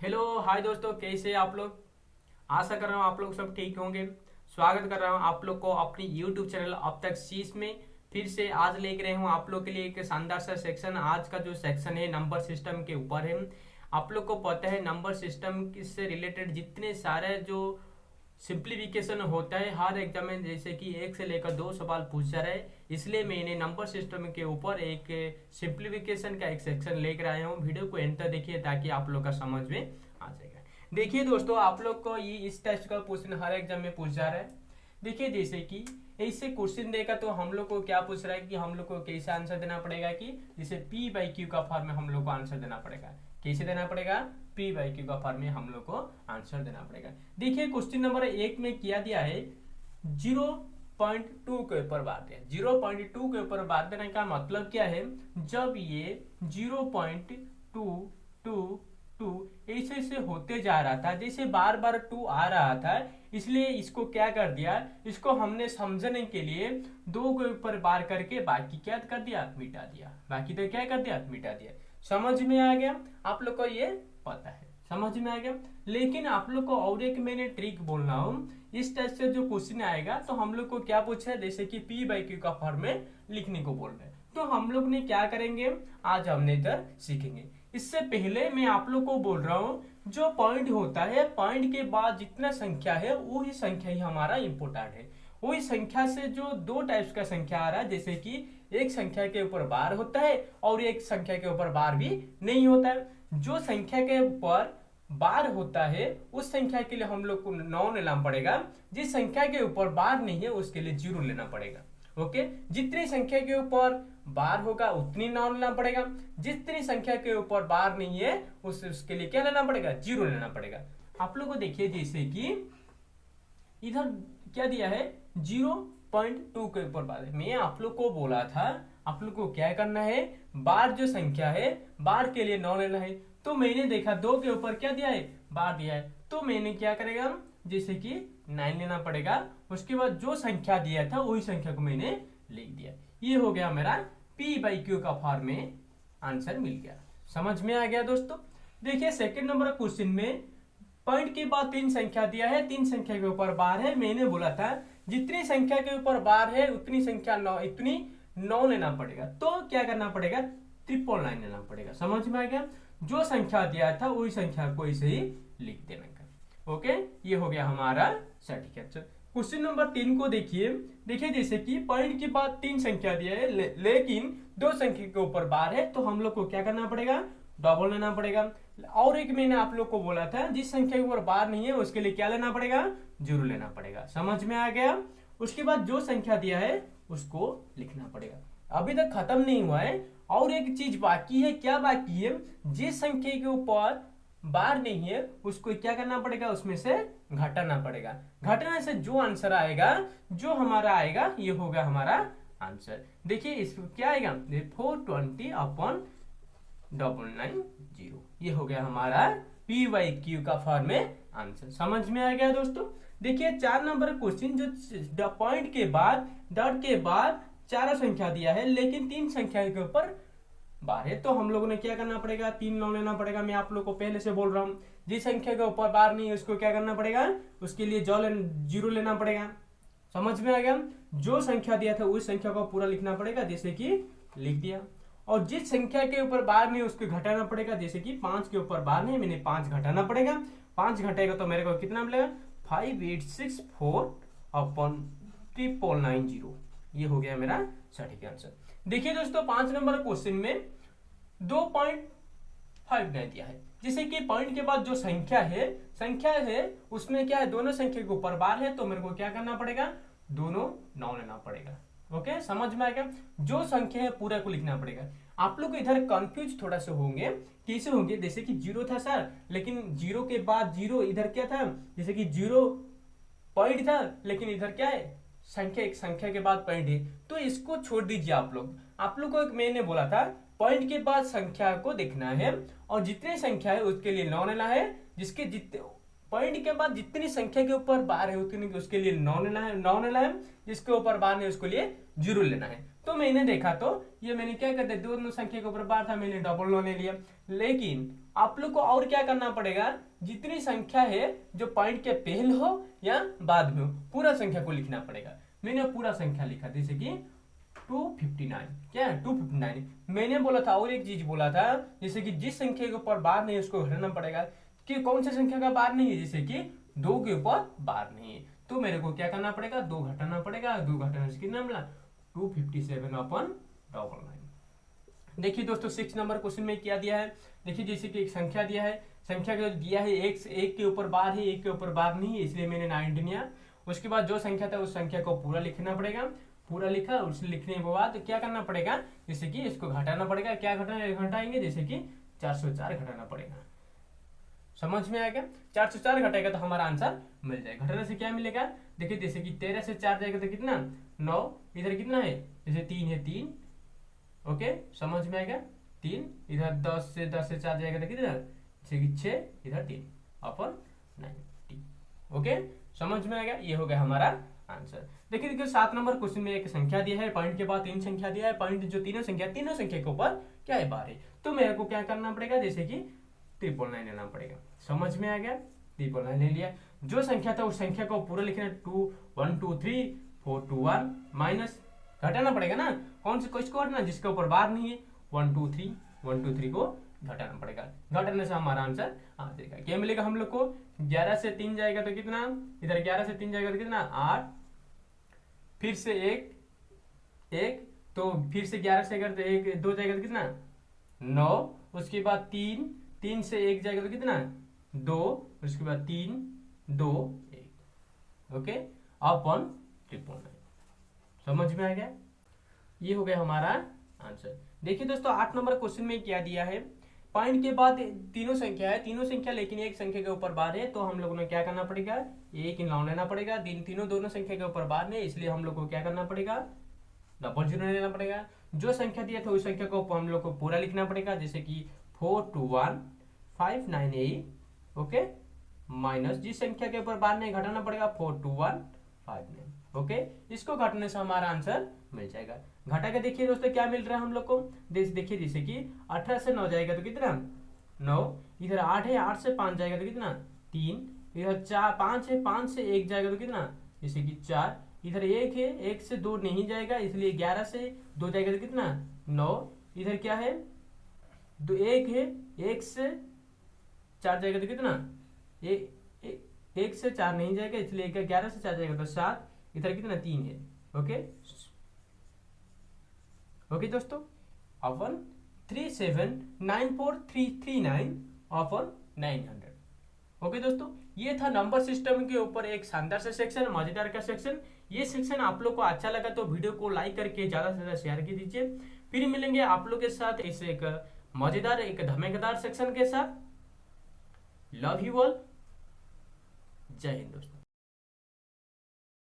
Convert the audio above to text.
Hello hi दोस्तों, कैसे हैं आप लोग। आशा कर रहा हूँ आप लोग सब ठीक होंगे। स्वागत कर रहा हूँ आप लोग को अपनी यूट्यूब चैनल अब तक शीश में। फिर से आज लेके रहे हूँ आप लोग के लिए एक शानदार सा सेक्शन। आज का जो सेक्शन है नंबर सिस्टम के ऊपर है। आप लोग को पता है नंबर सिस्टम से रिलेटेड जितने सारे जो सिंप्लीफिकेशन होता है हर एग्जाम में, जैसे कि एक से लेकर दो सवाल पूछा रहे, इसलिए मैंने नंबर सिस्टम के ऊपर एक सिंप्लीफिकेशन का एक सेक्शन लेकर आया हूँ। वीडियो को एंड तक देखिए ताकि आप लोग का समझ में आ जाएगा। देखिए दोस्तों, आप लोग को ये इस टेस्ट का क्वेश्चन हर एग्जाम में पूछ जा रहा है। देखिए जैसे कि ऐसे क्वेश्चन देगा तो हम लोग को क्या पूछ रहा है कि हम लोग को कैसे आंसर देना पड़ेगा, कि जैसे पी बाई क्यू का फॉर्म में हम लोग को आंसर देना पड़ेगा। कैसे देना पड़ेगा? पी बाई क्यू का फॉर्म में हम लोग को आंसर देना पड़ेगा। देखिए क्वेश्चन नंबर 1 में किया दिया है 0.2 के ऊपर बात है। 0.2 के ऊपर बात देने का मतलब क्या है? जब ये 0.222 ऐसे ऐसे होते जा रहा था, जैसे बार बार 2 आ रहा था, इसलिए इसको क्या कर दिया, इसको हमने समझने के लिए 2 के ऊपर बार करके बाकी क्या कर दिया, मिटा दिया। बाकी तो क्या कर दिया, मिटा दिया। समझ में आ गया? आप लोग को ये पता है, समझ में आ गया। लेकिन आप लोग को और एक मैंने ट्रिक बोल रहा हूँ। इस टाइप से जो क्वेश्चन आएगा तो हम लोग को क्या पूछा है, जैसे कि पी बाई क्यू का फॉर्म में लिखने को बोल रहे हैं, तो हम लोग ने क्या करेंगे, आज हमने इधर सीखेंगे। इससे पहले मैं आप लोग को बोल रहा हूँ, जो पॉइंट होता है, पॉइंट के बाद जितना संख्या है वही संख्या ही हमारा इंपोर्टेंट है। वही संख्या से जो दो टाइप्स का संख्या आ रहा है, जैसे कि एक संख्या के ऊपर बार होता है और एक संख्या के ऊपर बार भी नहीं होता है। जो संख्या के ऊपर बार होता है उस संख्या के लिए हम लोग को 9 लेना पड़ेगा। जिस संख्या के ऊपर बार नहीं है उसके लिए 0 लेना पड़ेगा। ओके, जितनी संख्या के ऊपर बार होगा उतनी 9 लेना पड़ेगा। जितनी संख्या के ऊपर बार नहीं है उसके लिए क्या लेना पड़ेगा, 0 लेना पड़ेगा। आप लोग को देखिए, जैसे कि इधर क्या दिया है, 0.2 के ऊपर बार है। मैं आप लोग को बोला था आप लोग को क्या करना है, बार जो संख्या है बार के लिए 9 लेना है। तो मैंने देखा 2 के ऊपर क्या दिया है, बार दिया है, तो मैंने क्या करेगा, जैसे कि 9 लेना पड़ेगा। उसके बाद जो संख्या दिया था वही संख्या को मैंने लिख दिया। ये हो गया मेरा पी बाई क्यू का फॉर्म में आंसर मिल गया। समझ में आ गया दोस्तों। देखिए सेकंड नंबर क्वेश्चन में पॉइंट के बाद 3 संख्या दिया है, 3 संख्या के ऊपर बार है। मैंने बोला था जितनी संख्या के ऊपर बार है उतनी संख्या 9, इतनी 9 लेना पड़ेगा। तो क्या करना पड़ेगा, 999 लेना पड़ेगा। समझ में आ गया? जो संख्या दिया था वही संख्या को ऐसे ही लिख देना का। ओके, ये हो गया हमारा सटीक आंसर। क्वेश्चन नंबर 3 को देखिए। देखिए जैसे कि पॉइंट के बाद 3 संख्या दिया है लेकिन 2 संख्या के ऊपर बार है, तो हम लोग को क्या करना पड़ेगा, डबल लेना पड़ेगा। और एक मैंने आप लोग को बोला था जिस संख्या के ऊपर बार नहीं है उसके लिए क्या लेना पड़ेगा, 0 लेना पड़ेगा। समझ में आ गया? उसके बाद जो संख्या दिया है उसको लिखना पड़ेगा। अभी तक खत्म नहीं हुआ है, और एक चीज बाकी है। क्या बाकी है? जिस संख्या के ऊपर बार नहीं है उसको क्या करना पड़ेगा, उसमें से घटाना पड़ेगा। घटाने से जो आंसर आएगा, जो हमारा आएगा, ये होगा हमारा आंसर। देखिए इसमें क्या आएगा, 420 अपॉन 990। ये हो गया हमारा पी वाई क्यू का फॉर्म में आंसर। समझ में आ गया दोस्तों। देखिए 4 नंबर क्वेश्चन, जो पॉइंट के बाद डॉट के बाद 4 संख्या दिया है लेकिन 3 संख्या के ऊपर बार है, तो हम लोगों ने क्या करना पड़ेगा, 3 9 लेना पड़ेगा। मैं आप लोग को पहले से बोल रहा हूँ, जिस संख्या के ऊपर बार नहीं है उसको क्या करना पड़ेगा, उसके लिए 0 लेना पड़ेगा। समझ में आ गया? जो संख्या दिया था उस संख्या को पूरा लिखना पड़ेगा, जैसे कि लिख दिया। और जिस संख्या के ऊपर बार नहीं उसको घटाना पड़ेगा, जैसे कि 5 के ऊपर बार नहीं, मैंने 5 घटाना पड़ेगा। 5 घटेगा तो मेरे को कितना मिलेगा, 5864 अपॉन 990। ये हो गया मेरा सटीक आंसर। देखिए दोस्तों 5 नंबर क्वेश्चन में 2.59 दिया है। जैसे कि पॉइंट के बाद जो संख्या है उसमें क्या है, दोनों संख्या के ऊपर बार है, तो मेरे को क्या करना पड़ेगा, दोनों 9 लेना पड़ेगा। ओके, समझ में आएगा? जो संख्या है पूरा को लिखना पड़ेगा। आप लोग इधर कंफ्यूज थोड़ा सा होंगे, कैसे होंगे, जैसे कि 0 था सर, लेकिन 0 के बाद 0 इधर क्या था, जैसे कि 0 पॉइंट था लेकिन इधर क्या है, संख्या, एक संख्या के बाद पॉइंट है, तो इसको छोड़ दीजिए। आप लोग को मैंने बोला था पॉइंट के बाद संख्या को देखना है और जितनी संख्या है उसके लिए 9 लेना है। जिसके जितने पॉइंट के बाद जितनी संख्या के ऊपर बार है उतनी उसके लिए 9 लेना है। जिसके ऊपर बार नहीं उसके लिए 0 लेना है। तो मैंने देखा तो ये मैंने क्या कर दिया, दोनों संख्या के ऊपर बार था, मैंने डबल नो ले लिया। लेकिन आप लोग को और क्या करना पड़ेगा, जितनी संख्या है जो पॉइंट के पहले हो या बाद में हो, पूरा संख्या को लिखना पड़ेगा। मैंने पूरा संख्या लिखा, जैसे कि 259, क्या है 259। मैंने बोला था और एक चीज बोला था, जैसे कि जिस संख्या के ऊपर बार नहीं है उसको घटाना पड़ेगा, कि कौन सी संख्या का बार नहीं है, जैसे कि 2 के ऊपर बार नहीं है, तो मेरे को क्या करना पड़ेगा, 2 घटाना पड़ेगा। 2 घटाने से कितना मिला, 257 अपन 99। देखिए दोस्तों 6 नंबर क्वेश्चन में क्या दिया है, देखिए जैसे कि एक संख्या दिया है, संख्या का दिया है एक के ऊपर बार है, एक के ऊपर बार नहीं है, इसलिए मैंने 19 लिया। उसके बाद जो संख्या था उस संख्या को पूरा लिखना पड़ेगा, पूरा लिखा। उसे लिखने के बाद क्या करना पड़ेगा, जैसे कि इसको घटाना पड़ेगा। क्या घटाएंगे, जैसे कि 404 घटाना पड़ेगा। समझ में आएगा, 404 घटाएगा तो हमारा आंसर मिल जाएगा। घटाने से क्या मिलेगा, देखिए जैसे कि 13 से 4 जाएगा तो कितना 9, इधर कितना है, जैसे 3 है 3, ओके समझ में आएगा 3, इधर 10 से 4 जाएगा तो कितना, जैसे कि 6, इधर 3 अपन 90, ओके समझ में आएगा। ये हो गया हमारा आंसर। देखिए 7 नंबर क्वेश्चन में एक संख्या दिया है, पॉइंट के बाद 3 संख्या दिया है, पॉइंट जो तीनों संख्या के ऊपर क्या है, बार है। तो मेरे को क्या करना पड़ेगा, जैसे कि 999 लेना पड़ेगा। समझ में आ गया, 999 ले लिया। जो संख्या था उस संख्या को पूरा लिखना, 2 1 2 3 4 2 1 माइनस घटाना पड़ेगा ना, कौन से किसको घटाना, जिसके ऊपर बार नहीं है, 1 2 3 को घटाना पड़ेगा। घटाने से हमारा आंसर आ जाएगा। क्या मिलेगा हम लोग को, 11 से 3 जाएगा तो कितना, इधर 11 से 3 जाएगा तो कितना 8, फिर से 1 तो फिर से 11 से अगर 1 2 जाएगा तो कितना 9, उसके बाद 3 से 1 जाएगा तो कितना 2, उसके बाद 3 2 1, ओके अपन 999। समझ में आ गया, ये हो गया हमारा आंसर। देखिए दोस्तों 8 नंबर क्वेश्चन में क्या दिया है, पॉइंट के बाद तीनों संख्या है, तीनों संख्या लेकिन एक संख्या के ऊपर बार है, तो हम लोगों ने क्या करना पड़ेगा, एक इन लेना पड़ेगा। दोनों संख्या के ऊपर बार नहीं, इसलिए हम लोग को क्या करना पड़ेगा, डबल जीरो लेना पड़ेगा। जो संख्या दिया था उस संख्या को हम लोग को पूरा लिखना पड़ेगा, जैसे कि 421598, ओके माइनस जिस संख्या के ऊपर बार नहीं घटाना पड़ेगा 42159, ओके इसको घटाने से हमारा आंसर मिल जाएगा। घटा के देखिए दोस्तों क्या मिल रहा है हम लोग को, देखिए जैसे कि 18 से 9 जाएगा तो कितना 9, इधर 8 है 8 से 5 जाएगा तो कितना 3, इधर 4 5 है 5 से 1 जाएगा तो कितना जैसे कि 4, इधर 1 है 1 से 2 नहीं जाएगा, इसलिए 11 से 2 जाएगा तो कितना 9, इधर क्या है 1 है 1 से 4 जाएगा तो कितना 1 से 4 नहीं जाएगा, इसलिए 11 से 4 जाएगा तो 7, इधर कितना 3 है, ओके दोस्तों अपन 3794339 अपन 900, ओके दोस्तों ये था नंबर सिस्टम के ऊपर एक शानदार से सेक्शन, मजेदार का सेक्शन। ये सेक्शन आप लोग को अच्छा लगा तो वीडियो को लाइक करके ज्यादा से ज्यादा शेयर कर दीजिए। फिर मिलेंगे आप लोग के साथ इस एक मजेदार एक धमाकेदार सेक्शन के साथ। लव यू ऑल, जय हिंद दोस्तों।